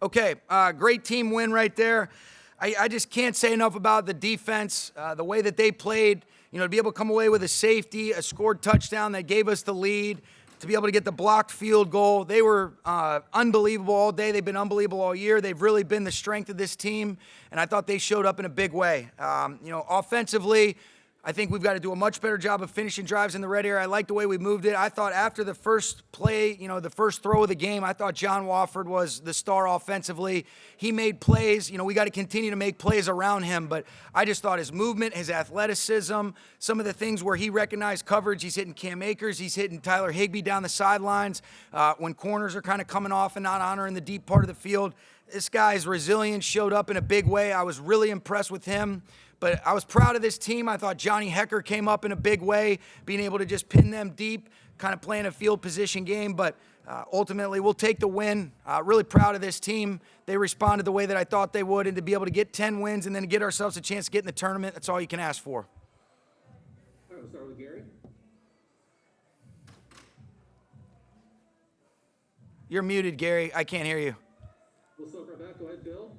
Okay, great team win right there. I just can't say enough about the defense, the way that they played. You know, to be able to come away with a safety, a scored touchdown that gave us the lead, to be able to get the blocked field goal. They were unbelievable all day. They've been unbelievable all year. They've really been the strength of this team, and I thought they showed up in a big way. Offensively, I think we've got to do a much better job of finishing drives in the red area. I like the way we moved it. I thought after the first play, the first throw of the game, I thought John Wolford was the star offensively. He made plays. We got to continue to make plays around him, but I just thought his movement, his athleticism, some of the things where he recognized coverage, he's hitting Cam Akers, he's hitting Tyler Higbee down the sidelines when corners are kind of coming off and not honoring the deep part of the field. This guy's resilience showed up in a big way. I was really impressed with him. But I was proud of this team. I thought Johnny Hecker came up in a big way, being able to just pin them deep, kind of playing a field position game. But ultimately, we'll take the win. Really proud of this team. They responded the way that I thought they would. And to be able to get 10 wins and then get ourselves a chance to get in the tournament, that's all you can ask for. All right, we'll start with Gary. You're muted, Gary. I can't hear you. We'll start right back. Go ahead, Bill.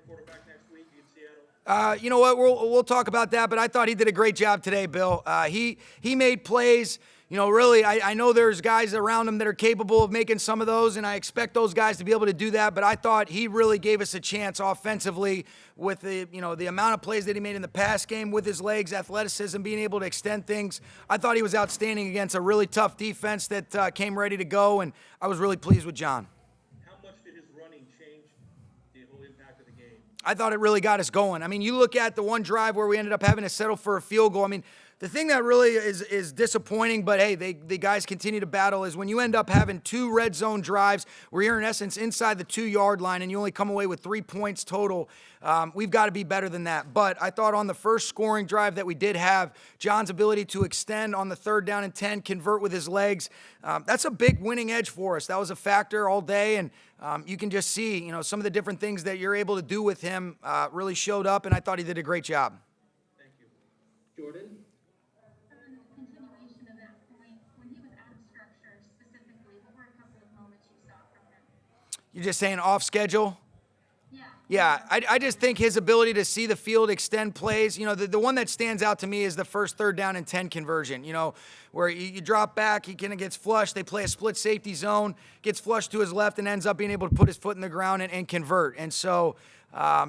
Quarterback next week in Seattle? You know what? We'll talk about that, but I thought he did a great job today, Bill. He made plays. Really, I know there's guys around him that are capable of making some of those, and I expect those guys to be able to do that, but I thought he really gave us a chance offensively with the amount of plays that he made in the pass game with his legs, athleticism, being able to extend things. I thought he was outstanding against a really tough defense that came ready to go, and I was really pleased with John. I thought it really got us going. I mean, you look at the one drive where we ended up having to settle for a field goal. I mean, the thing that really is disappointing, but hey, the guys continue to battle, is when you end up having two red zone drives where you're in essence inside the 2-yard line and you only come away with 3 points total. We've got to be better than that. But I thought on the first scoring drive that we did have, John's ability to extend on the 3rd down and 10, convert with his legs, that's a big winning edge for us. That was a factor all day, and you can just see, some of the different things that you're able to do with him really showed up, and I thought he did a great job. Thank you. Jordan? Continuation of that point, when he was out of structure specifically, what were a couple of moments you saw from him? You're just saying off schedule? Yeah. Yeah, I just think his ability to see the field, extend plays, the one that stands out to me is the first 3rd down and 10 conversion, where you drop back, he kind of gets flushed, they play a split safety zone, gets flushed to his left and ends up being able to put his foot in the ground and convert. And so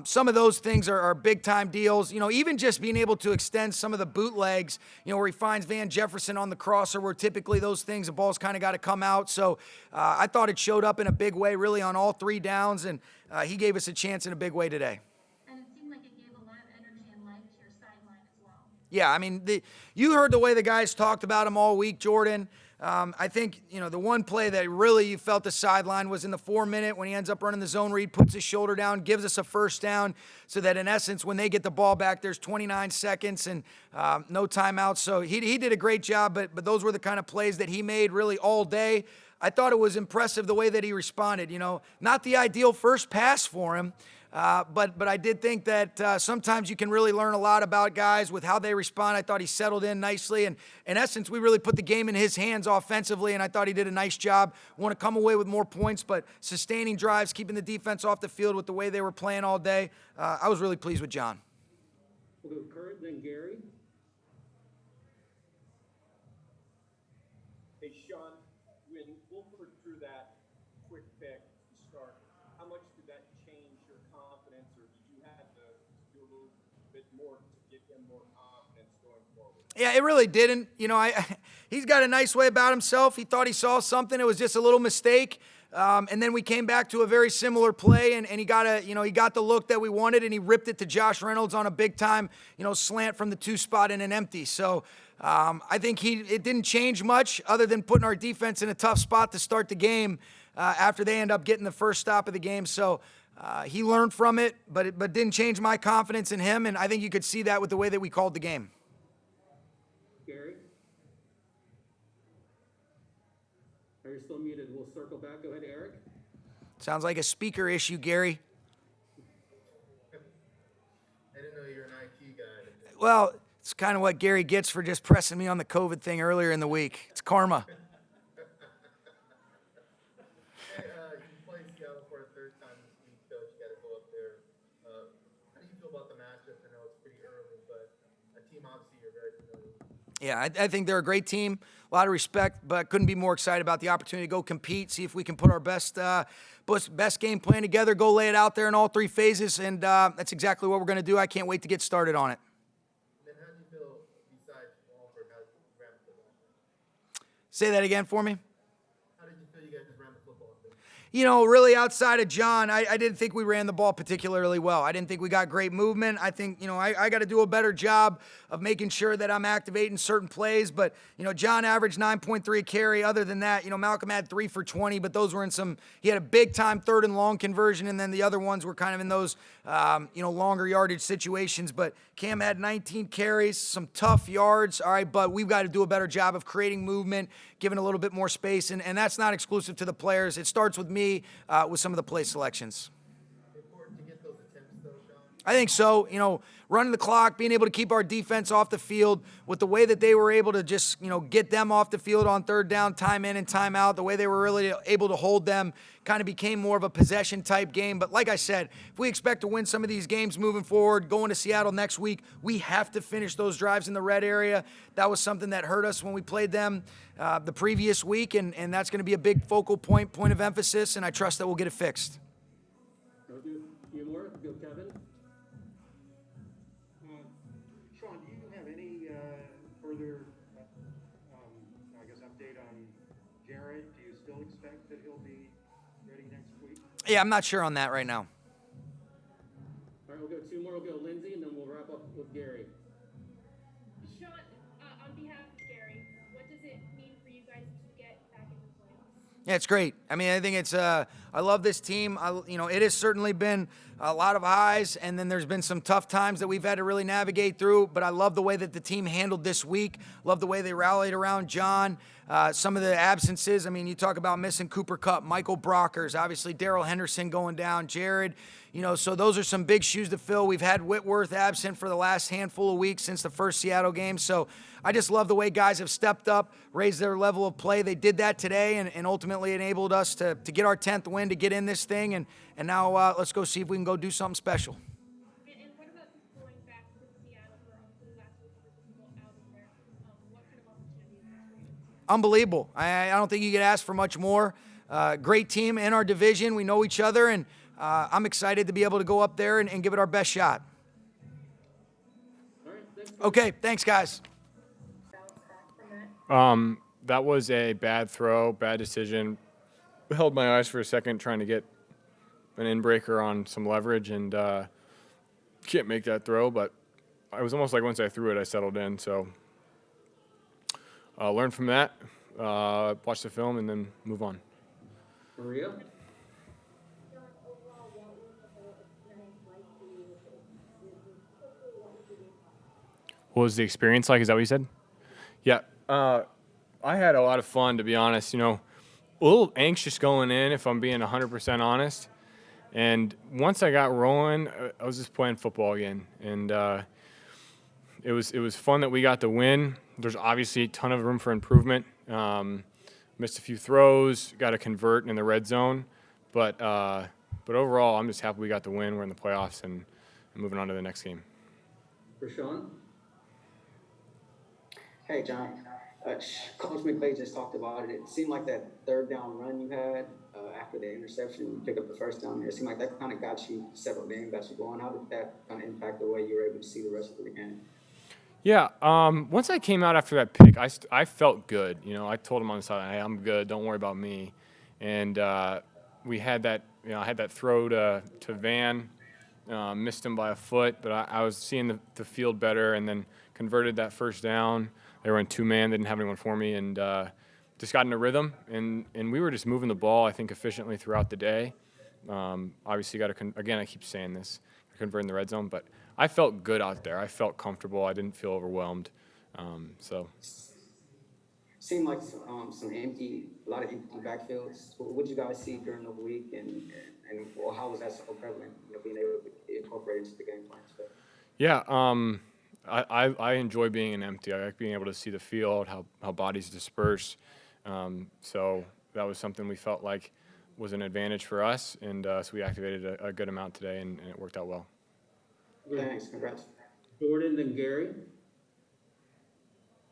some of those things are big-time deals. Even just being able to extend some of the bootlegs, where he finds Jefferson on the crosser, where typically those things, the ball's kind of got to come out. So I thought it showed up in a big way, really on all 3 downs, and he gave us a chance in a big way today. And it seemed like it gave a lot of energy and life to your sideline as well. Yeah, I mean, you heard the way the guys talked about him all week, Jordan. I think, the one play that really you felt the sideline was in the 4-minute when he ends up running the zone read, puts his shoulder down, gives us a first down, so that in essence, when they get the ball back, there's 29 seconds and no timeouts. So he did a great job, but those were the kind of plays that he made really all day. I thought it was impressive the way that he responded. Not the ideal first pass for him, but I did think that sometimes you can really learn a lot about guys with how they respond. I thought he settled in nicely, and in essence, we really put the game in his hands offensively, and I thought he did a nice job. Want to come away with more points, but sustaining drives, keeping the defense off the field with the way they were playing all day. I was really pleased with John. We'll go Kurt, then Gary. Hey, Sean, when Wolford threw that quick pick to start, how much did that change your confidence, or did you have to do a little bit more to get him more confidence going forward? Yeah, it really didn't. He's got a nice way about himself. He thought he saw something. It was just a little mistake. And then we came back to a very similar play, and he got the look that we wanted, and he ripped it to Josh Reynolds on a big time, slant from the 2 spot in an empty. So I think it didn't change much other than putting our defense in a tough spot to start the game after they end up getting the first stop of the game. So he learned from it, but didn't change my confidence in him, and I think you could see that with the way that we called the game. Gary? Are you still muted? We'll circle back. Go ahead, Eric. Sounds like a speaker issue, Gary. I didn't know you were an IT guy. Well, it's kind of what Gary gets for just pressing me on the COVID thing earlier in the week. It's karma. Seattle for a third time this week, Coach. You got to go up there. How do you feel about the matchup? I know it's pretty early, but a team obviously you're very familiar with. Yeah, I think they're a great team. A lot of respect, but couldn't be more excited about the opportunity to go compete, see if we can put our best game plan together, go lay it out there in all three phases, and that's exactly what we're going to do. I can't wait to get started on it. And then how do you feel besides Wolford? How did you ran the football? Say that again for me. How did you feel you guys just ran the football? You know, really outside of John, I didn't think we ran the ball particularly well. I didn't think we got great movement. I think, I got to do a better job of making sure that I'm activating certain plays. But, John averaged 9.3 carry. Other than that, Malcolm had 3 for 20, but those were he had a big time 3rd and long conversion. And then the other ones were kind of in those, longer yardage situations. But Cam had 19 carries, some tough yards. All right, but we've got to do a better job of creating movement, giving a little bit more space. And that's not exclusive to the players. It starts with me with some of the play selections. Important to get those attempts, though, Sean. I think so. Running the clock, being able to keep our defense off the field with the way that they were able to just, get them off the field on 3rd down, time in and time out, the way they were really able to hold them kind of became more of a possession type game. But like I said, if we expect to win some of these games moving forward, going to Seattle next week, we have to finish those drives in the red area. That was something that hurt us when we played them the previous week, and that's going to be a big focal point of emphasis, and I trust that we'll get it fixed. Go do a few more. Go, Kevin. Sean, do you have any further, update on Jared? Do you still expect that he'll be ready next week? Yeah, I'm not sure on that right now. All right, we'll go 2 more. We'll go Lindsay, and then we'll wrap up with Gary. Sean, on behalf of Gary, what does it mean for you guys to get back in the playoffs? Yeah, it's great. I mean, I think it's I love this team. It has certainly been a lot of highs, and then there's been some tough times that we've had to really navigate through, but I love the way that the team handled this week. Love the way they rallied around John. Some of the absences, I mean, you talk about missing Cooper Kupp, Michael Brockers, obviously Darrell Henderson going down, Jared, so those are some big shoes to fill. We've had Whitworth absent for the last handful of weeks since the first Seattle game. So I just love the way guys have stepped up, raised their level of play. They did that today and ultimately enabled us to get our 10th win, to get in this thing. And now let's go see if we can go do something special. And what about just going back to Seattle for the last week of the people out of there? What kind of opportunity is that for you? Unbelievable. I don't think you could ask for much more. Great team in our division. We know each other, and I'm excited to be able to go up there and give it our best shot. All right, thanks. Okay, thanks, guys. That was a bad throw, bad decision. Held my eyes for a second trying to get an in-breaker on some leverage, and can't make that throw, but I was almost like once I threw it, I settled in. So learn from that, watch the film, and then move on. Maria. What was the experience like? Is that what you said? Yeah. I had a lot of fun, to be honest. A little anxious going in, if I'm being 100% honest. And once I got rolling, I was just playing football again. And it was fun that we got the win. There's obviously a ton of room for improvement. Missed a few throws, got to convert in the red zone. But overall, I'm just happy we got the win. We're in the playoffs and moving on to the next game. Rashawn. Hey, John. Coach McVay just talked about it. It seemed like that 3rd down run you had after the interception, you pick up the 1st down there. It seemed like that kind of got you settled in, got you going. How did that kind of impact the way you were able to see the rest of the game? Yeah, once I came out after that pick, I felt good. I told him on the side, hey, I'm good. Don't worry about me. And we had that, I had that throw to Van, missed him by a foot, but I was seeing the field better, and then converted that 1st down. They were in 2-man, they didn't have anyone for me, and just got in a rhythm. And we were just moving the ball, I think, efficiently throughout the day. Obviously, again, I keep saying this, convert in the red zone, but I felt good out there. I felt comfortable. I didn't feel overwhelmed. Seemed like a lot of empty backfields. What did you guys see during the week, and how was that so prevalent, being able to incorporate into the game plan? Yeah, I enjoy being in empty. I like being able to see the field, how bodies disperse. So that was something we felt like was an advantage for us, and so we activated a good amount today, and it worked out well. Thanks. Congrats. Jordan, then Gary.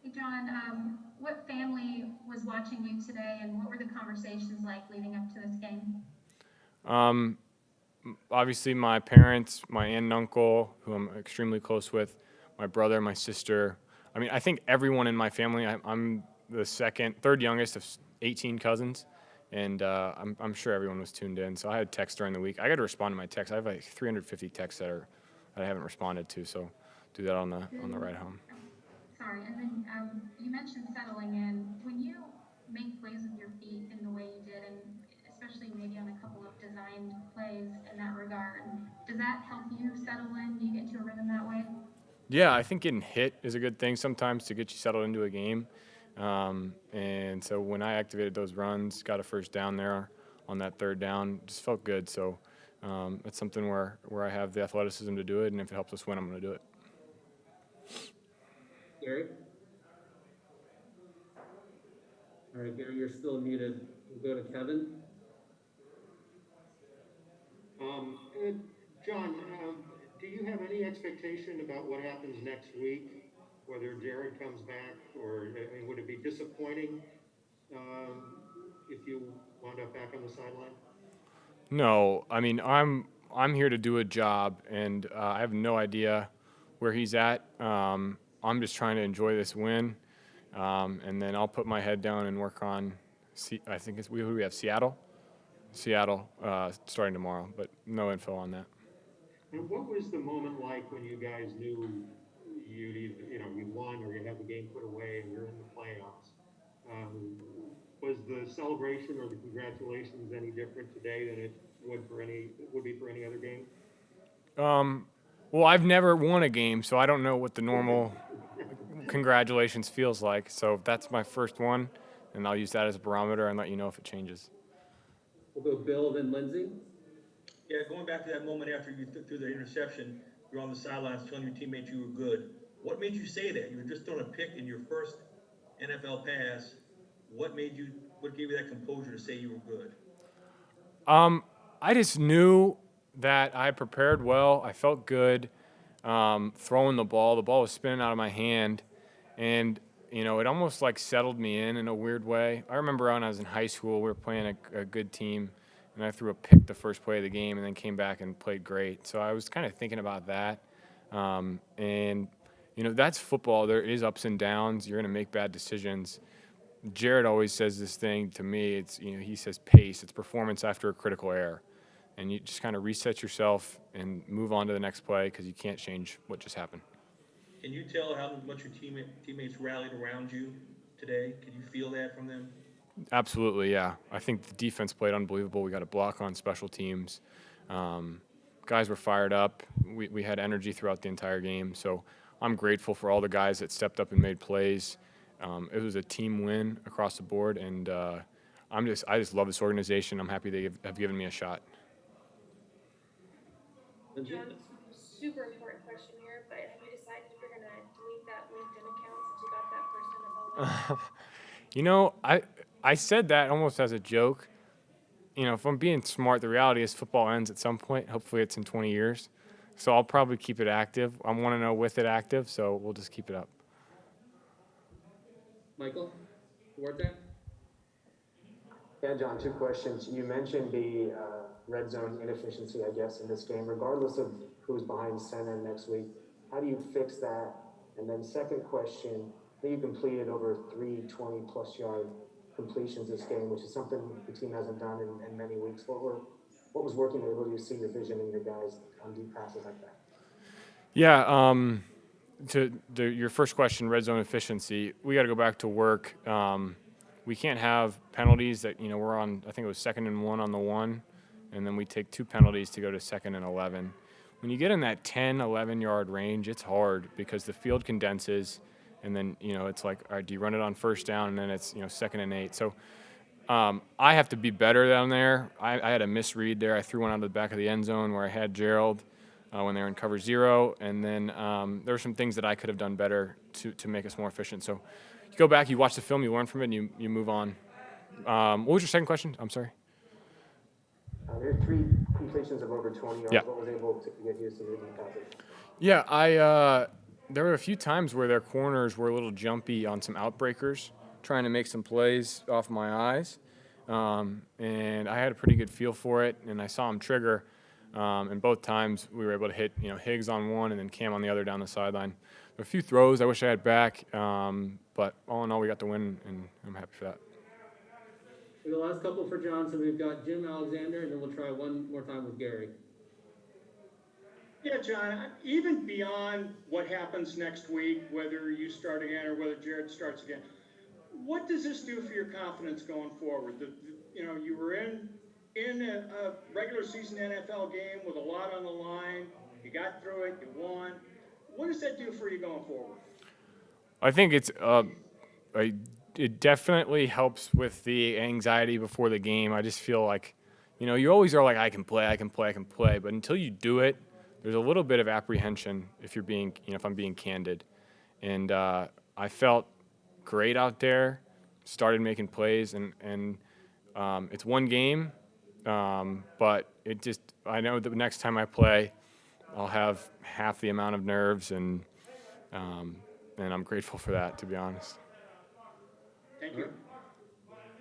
Hey, John, what family was watching you today, and what were the conversations like leading up to this game? Obviously, my parents, my aunt and uncle, who I'm extremely close with, my brother, my sister. I mean, I think everyone in my family. I'm the third youngest of 18 cousins, and I'm sure everyone was tuned in. So I had texts during the week. I got to respond to my texts. I have like 350 texts that I haven't responded to. So do that on the ride home. Sorry, and then you mentioned settling in. When you make plays with your feet in the way you did, and especially maybe on a couple of designed plays in that regard, does that help you settle in? Do you get into a rhythm that way? Yeah, I think getting hit is a good thing sometimes to get you settled into a game. And so when I activated those runs, got a first down there on that third down, just felt good. So it's something where I have the athleticism to do it, and if it helps us win, I'm going to do it. Gary? All right, Gary, you're still muted. We'll go to Kevin. John, do you have any expectation about what happens next week, whether Jared comes back, or I mean, would it be disappointing if you wound up back on the sideline? No, I mean I'm here to do a job, and I have no idea where he's at. I'm just trying to enjoy this win, and then I'll put my head down and work on. I think we have Seattle starting tomorrow, but no info on that. And what was the moment like when you guys knew you won or you had the game put away and you're in the playoffs? Was the celebration or the congratulations any different today than it would be for any other game? Well, I've never won a game, so I don't know what the normal congratulations feels like. So that's my first one, and I'll use that as a barometer and let you know if it changes. We'll go Bill, then Lindsay. Yeah, going back to that moment after you threw the interception, you're on the sidelines telling your teammates you were good. What made you say that? You were just throwing a pick in your first NFL pass. What gave you that composure to say you were good? I just knew that I prepared well. I felt good throwing the ball. The ball was spinning out of my hand, and it almost like settled me in a weird way. I remember when I was in high school, we were playing a good team, and I threw a pick the first play of the game and then came back and played great. So I was kind of thinking about that. And that's football. There is ups and downs. You're going to make bad decisions. Jared always says this thing to me. It's he says pace. It's performance after a critical error, and you just kind of reset yourself and move on to the next play because you can't change what just happened. Can you tell how much your teammates rallied around you today? Can you feel that from them? Absolutely, yeah. I think the defense played unbelievable. We got a block on special teams. Guys were fired up. We had energy throughout the entire game. So I'm grateful for all the guys that stepped up and made plays. It was a team win across the board, and I just love this organization. I'm happy they have given me a shot. John, super important question here, but have you decided if you're going to delete that LinkedIn account since you got that first NFL win? I said that almost as a joke. If I'm being smart, the reality is football ends at some point. Hopefully it's in 20 years. So I'll probably keep it active. I want to know with it active, so we'll just keep it up. Michael, Duarte. Yeah, John, two questions. You mentioned the red zone inefficiency, I guess, in this game. Regardless of who's behind center next week, how do you fix that? And then second question, I think you completed over 320-plus yard completions this game, which is something the team hasn't done in many weeks. What was working to able to see your vision in your guys on deep passes like that? Yeah, your first question, red zone efficiency, we got to go back to work. We can't have penalties that, we're on, I think it was 2nd and 1 on the 1, and then we take 2 penalties to go to 2nd and 11. When you get in that 10, 11-yard range, it's hard because the field condenses, and then, it's like, all right, do you run it on first down, and then it's, 2nd and 8. So I have to be better down there. I had a misread there. I threw one out of the back of the end zone where I had Gerald when they were in cover 0, and then there were some things that I could have done better to make us more efficient. So you go back, you watch the film, you learn from it, and you move on. What was your second question? I'm sorry. Your 3 completions of over 20 yards. Yeah. What was able to get Houston moving the passage? Yeah, there were a few times where their corners were a little jumpy on some outbreakers, trying to make some plays off my eyes. And I had a pretty good feel for it, and I saw him trigger. And both times we were able to hit, Higgs on one and then Cam on the other down the sideline. There were a few throws I wish I had back, but all in all, we got the win, and I'm happy for that. For the last couple for John, so we've got Jim, Alexander, and then we'll try one more time with Gary. Yeah, John, even beyond what happens next week, whether you start again or whether Jared starts again, what does this do for your confidence going forward? You were in a regular season NFL game with a lot on the line. You got through it. You won. What does that do for you going forward? I think it definitely helps with the anxiety before the game. I just feel like, you always are like, I can play. But until you do it, there's a little bit of apprehension if I'm being candid. And I felt great out there, started making plays, and it's one game, but I know the next time I play, I'll have half the amount of nerves, and I'm grateful for that, to be honest. Thank you.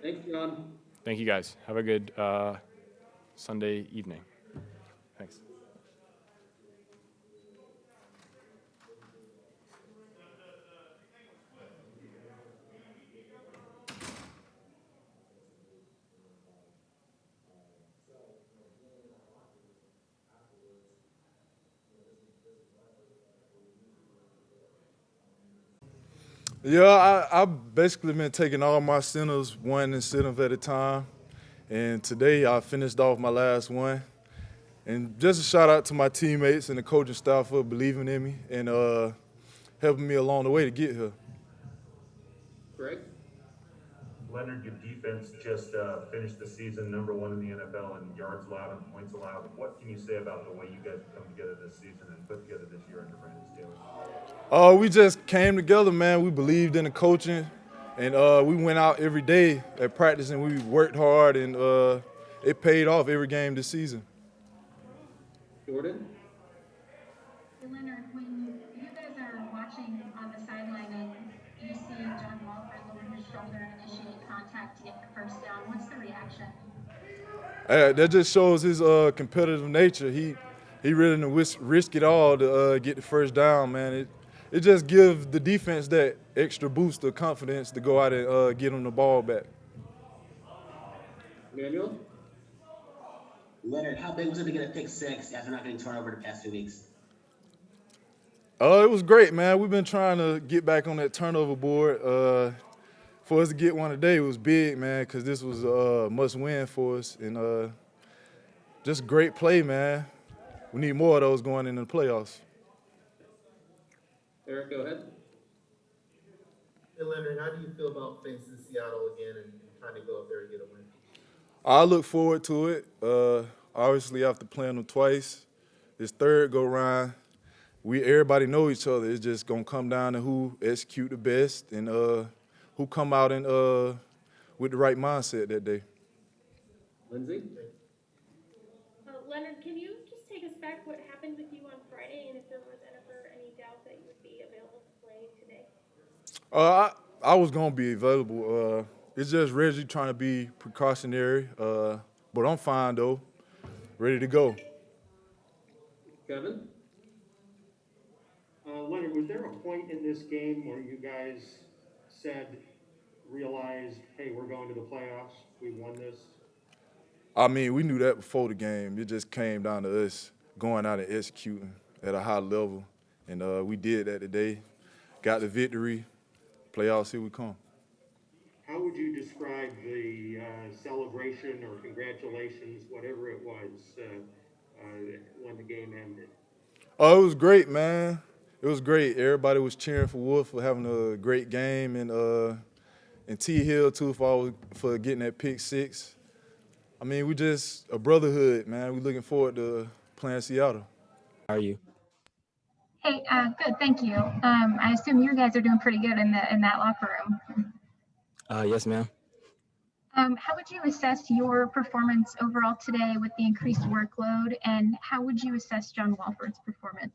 Thanks, John. Thank you, guys. Have a good Sunday evening. Thanks. Yeah, I've basically been taking all my centers one incentive at a time. And today I finished off my last one. And just a shout out to my teammates and the coaching staff for believing in me and helping me along the way to get here. Greg? Leonard, your defense just finished the season #1 in the NFL in yards allowed and points allowed. What can you say about the way you guys have come together this season and put together this year under Brandon Staley? We just came together, man. We believed in the coaching, and we went out every day at practice, and we worked hard, and it paid off every game this season. Jordan? Hey, Leonard, when you guys are watching on the sideline and you see John Wolford lower his shoulder and initiate contact to get the first down, what's the reaction? That just shows his competitive nature. He really didn't risk it all to get the first down, man. It just gives the defense that extra boost of confidence to go out and get them the ball back. Manuel? Leonard, how big was it to get a pick six after not getting turnover the past 2 weeks? It was great, man. We've been trying to get back on that turnover board. For us to get one today, it was big, man, because this was a must-win for us. And just great play, man. We need more of those going into the playoffs. Eric, go ahead. Hey, Leonard, how do you feel about facing Seattle again and trying to go up there and get a win? I look forward to it. Obviously, after playing them twice, this third go-round, everybody know each other. It's just going to come down to who execute the best and who come out and with the right mindset that day. Lindsay? Leonard, can you just take us back what happened with you on Friday and if there was ever any doubt that you would be available to play today? I was going to be available. It's just Reggie trying to be precautionary, but I'm fine, though. Ready to go. Kevin? Leonard, was there a point in this game where you guys realized, hey, we're going to the playoffs, we won this? I mean, we knew that before the game. It just came down to us going out and executing at a high level, and we did that today. Got the victory. Playoffs, here we come. How would you describe the celebration or congratulations, whatever it was, when the game ended? Oh, it was great, man. It was great. Everybody was cheering for Wolf for having a great game, and T. Hill, too, for getting that pick six. I mean, we just a brotherhood, man. We're looking forward to playing Seattle. How are you? Hey, good, thank you. I assume you guys are doing pretty good in that locker room. Yes, ma'am. How would you assess your performance overall today with the increased workload, and how would you assess John Wolford's performance?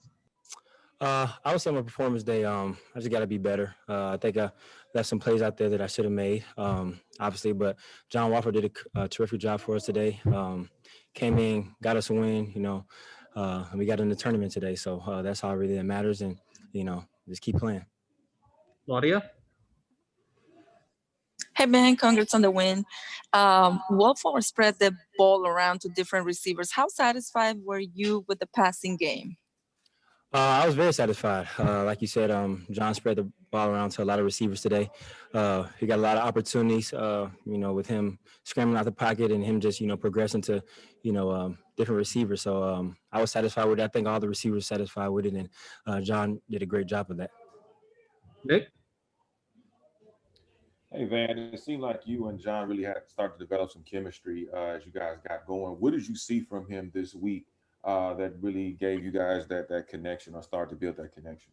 I would say my performance day, I just got to be better. I think I left some plays out there that I should have made, obviously, but John Wolford did a terrific job for us today. Came in, got us a win, and we got in the tournament today. So that's all really that matters. And, just keep playing. Claudia? Hey, Ben, congrats on the win. Wolford spread the ball around to different receivers. How satisfied were you with the passing game? I was very satisfied. Like you said, John spread the ball around to a lot of receivers today. He got a lot of opportunities, with him scrambling out the pocket and him just, progressing to, different receivers. So I was satisfied with it. I think all the receivers were satisfied with it, and John did a great job of that. Nick? Hey, Van, it seemed like you and John really had started to develop some chemistry as you guys got going. What did you see from him this week that really gave you guys that connection or started to build that connection?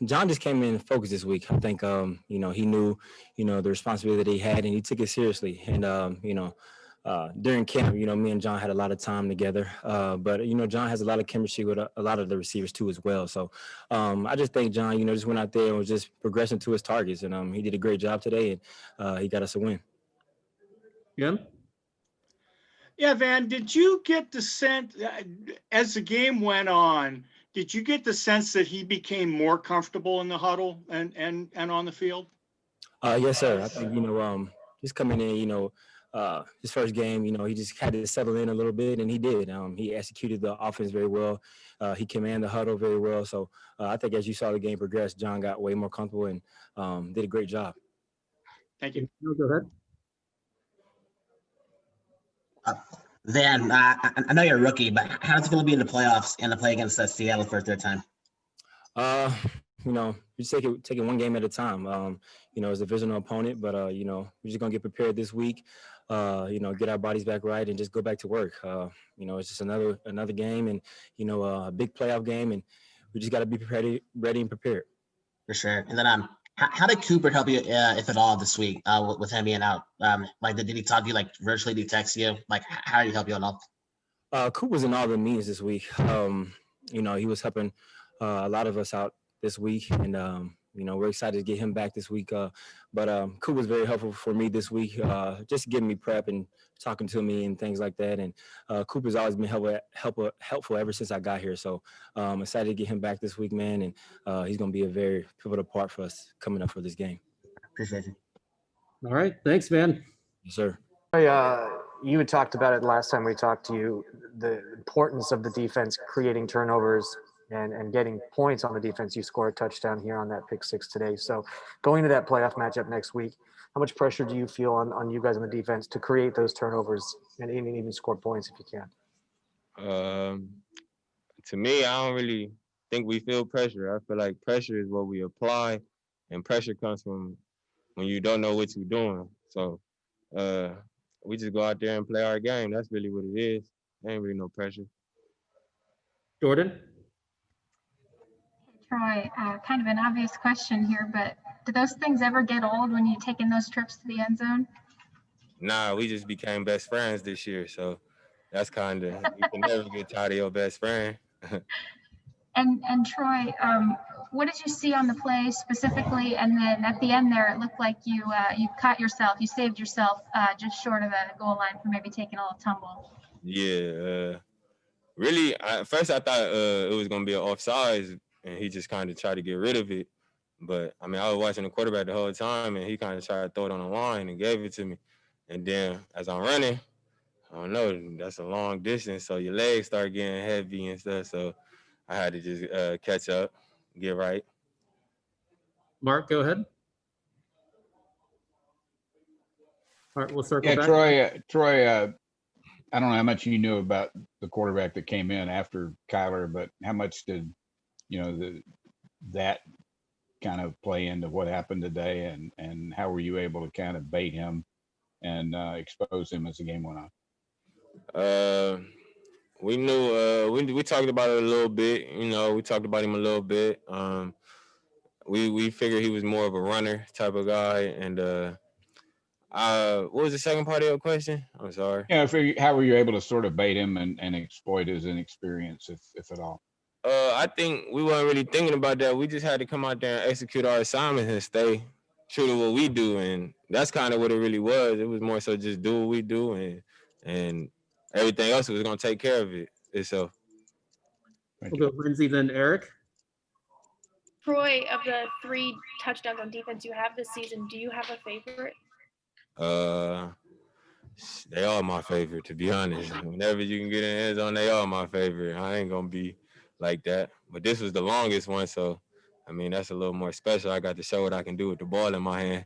John just came in and focused this week. I think, he knew, the responsibility that he had, and he took it seriously. And, during camp, me and John had a lot of time together. But, John has a lot of chemistry with a lot of the receivers too as well. So I just think John, just went out there and was just progressing to his targets. And he did a great job today, and he got us a win. Jim? Yeah, Van, did you get the sense, as the game went on, did you get the sense that he became more comfortable in the huddle and on the field? Yes, sir. I think, just coming in, his first game, he just had to settle in a little bit, and he did. He executed the offense very well. He commanded the huddle very well. So I think as you saw the game progress, John got way more comfortable and did a great job. Thank you. No, go ahead. Van, I know you're a rookie, but how does it feel to be in the playoffs and to play against Seattle for a third time? You just take it one game at a time. It's a divisional opponent, but we're just gonna get prepared this week. Get our bodies back right and just go back to work. It's just another game, and a big playoff game, and we just got to be ready and prepared. For sure. And then how did Cooper help you, if at all, this week with him being out? Did he talk to you, virtually? Did he text you? How did he help you at all? Coop was in all the meetings this week. He was helping a lot of us out this week, and we're excited to get him back this week. But Coop was very helpful for me this week, just giving me prep and talking to me and things like that. And Coop has always been helpful ever since I got here. So I'm excited to get him back this week, man. And he's going to be a very pivotal part for us coming up for this game. Appreciate you. All right. Thanks, man. Yes, sir. You had talked about it last time we talked to you, the importance of the defense creating turnovers and getting points on the defense. You scored a touchdown here on that pick six today. So going to that playoff matchup next week, how much pressure do you feel on you guys on the defense to create those turnovers and even score points if you can? To me, I don't really think we feel pressure. I feel like pressure is what we apply, and pressure comes from when you don't know what you're doing. So we just go out there and play our game. That's really what it is. There ain't really no pressure. Jordan? Troy, kind of an obvious question here, but do those things ever get old when you're taking those trips to the end zone? Nah, we just became best friends this year, so that's kind of, you can never get tired of your best friend. And Troy, what did you see on the play specifically? And then at the end there, it looked like you caught yourself, you saved yourself just short of the goal line for maybe taking a little tumble. Yeah, really, at first I thought it was going to be an offsides, and he just kind of tried to get rid of it. But, I was watching the quarterback the whole time, and he kind of tried to throw it on the line and gave it to me. And then as I'm running, I don't know, that's a long distance, so your legs start getting heavy and stuff. So I had to just catch up, get right. Mark, go ahead. All right, we'll circle back. Troy, I don't know how much you knew about the quarterback that came in after Kyler, but how much did, that kind of play into what happened today, and how were you able to kind of bait him and expose him as the game went on? We knew we talked about it a little bit. We talked about him a little bit. We figured he was more of a runner type of guy, and What was the second part of your question? I'm sorry. Yeah, how were you able to sort of bait him and exploit his inexperience, if at all? I think we weren't really thinking about that. We just had to come out there and execute our assignments and stay true to what we do, and that's kind of what it really was. It was more so just do what we do, and everything else was gonna take care of it itself. We'll go Lindsay, then Eric. Troy, of the 3 touchdowns on defense you have this season, do you have a favorite? They are my favorite, to be honest. Whenever you can get in the end zone, they are my favorite. I ain't gonna be like that. But this was the longest one, so I mean that's a little more special. I got to show what I can do with the ball in my hand.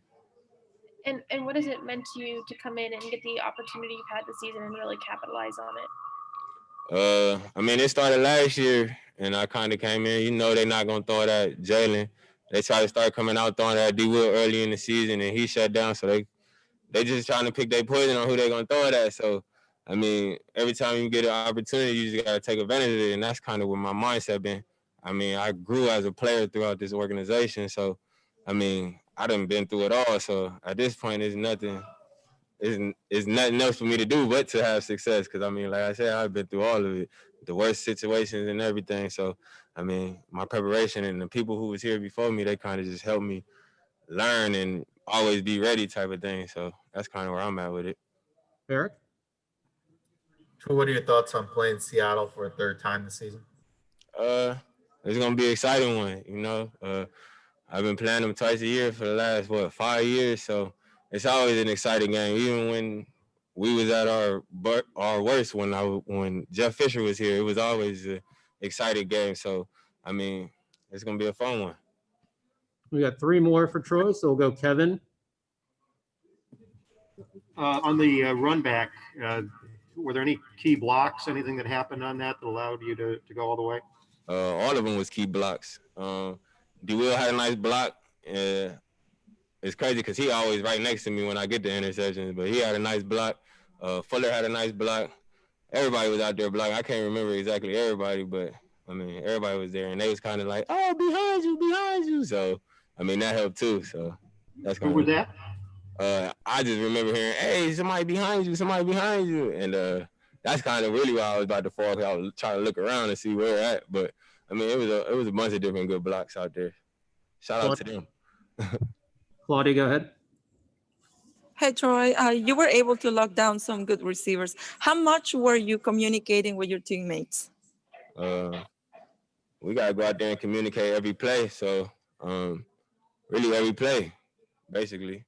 And what has it meant to you to come in and get the opportunity you've had this season and really capitalize on it? I mean, it started last year, and I kind of came in. You know, they're not gonna throw it at Jalen. They tried to start coming out throwing it at D. Will early in the season, and he shut down. So they just trying to pick their poison on who they're gonna throw it at. So, I mean, every time you get an opportunity, you just gotta take advantage of it, and that's kind of where my mindset been. I mean, I grew as a player throughout this organization, so I mean, I done been through it all. So at this point, it's nothing else for me to do but to have success. Because I mean, like I said, I've been through all of it, the worst situations and everything. So I mean, my preparation and the people who was here before me, they kind of just helped me learn and always be ready type of thing. So that's kind of where I'm at with it. Eric? What are your thoughts on playing Seattle for a third time this season? It's gonna be an exciting one, you know. I've been playing them twice a year for the last 5 years, so it's always an exciting game. Even when we was at our worst, when Jeff Fisher was here, it was always an exciting game. So I mean, it's gonna be a fun one. We got 3 more for Troy, so we'll go Kevin. On the run back, were there any key blocks, anything that happened on that allowed you to go all the way? All of them was key blocks. D. Will had a nice block. It's crazy because he always right next to me when I get the interceptions, but he had a nice block. Fuller had a nice block. Everybody was out there blocking. I can't remember exactly everybody, but I mean, everybody was there, and they was kind of like, oh, behind you. So, I mean, that helped too. So that's Who was that? I just remember hearing, hey, somebody behind you. And that's kind of really why I was about to fall. I was trying to look around and see where we're at. But I mean, it was a bunch of different good blocks out there. Shout out to them. Claudia, go ahead. Hey, Troy, you were able to lock down some good receivers. How much were you communicating with your teammates? We got to go out there and communicate every play. So really every play, basically.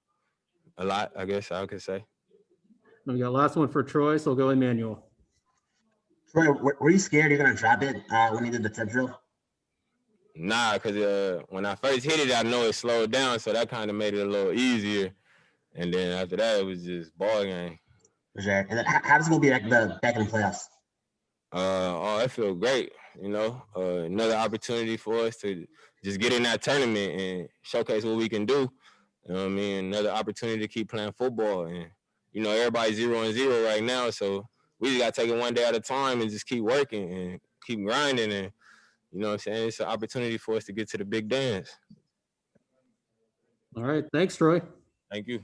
A lot, I guess I could say. We got last one for Troy, so we'll go Emmanuel. Troy, were you scared you're gonna drop it when you did the tip drill? Nah, because when I first hit it, I know it slowed down, so that kind of made it a little easier. And then after that, it was just ball game. For sure. And then how does it go be back in the playoffs? It feels great. You know, another opportunity for us to just get in that tournament and showcase what we can do. You know what I mean? Another opportunity to keep playing football. And, you know, everybody's 0-0 right now. So we just got to take it one day at a time and just keep working and keep grinding. And, you know what I'm saying? It's an opportunity for us to get to the big dance. All right. Thanks, Troy. Thank you.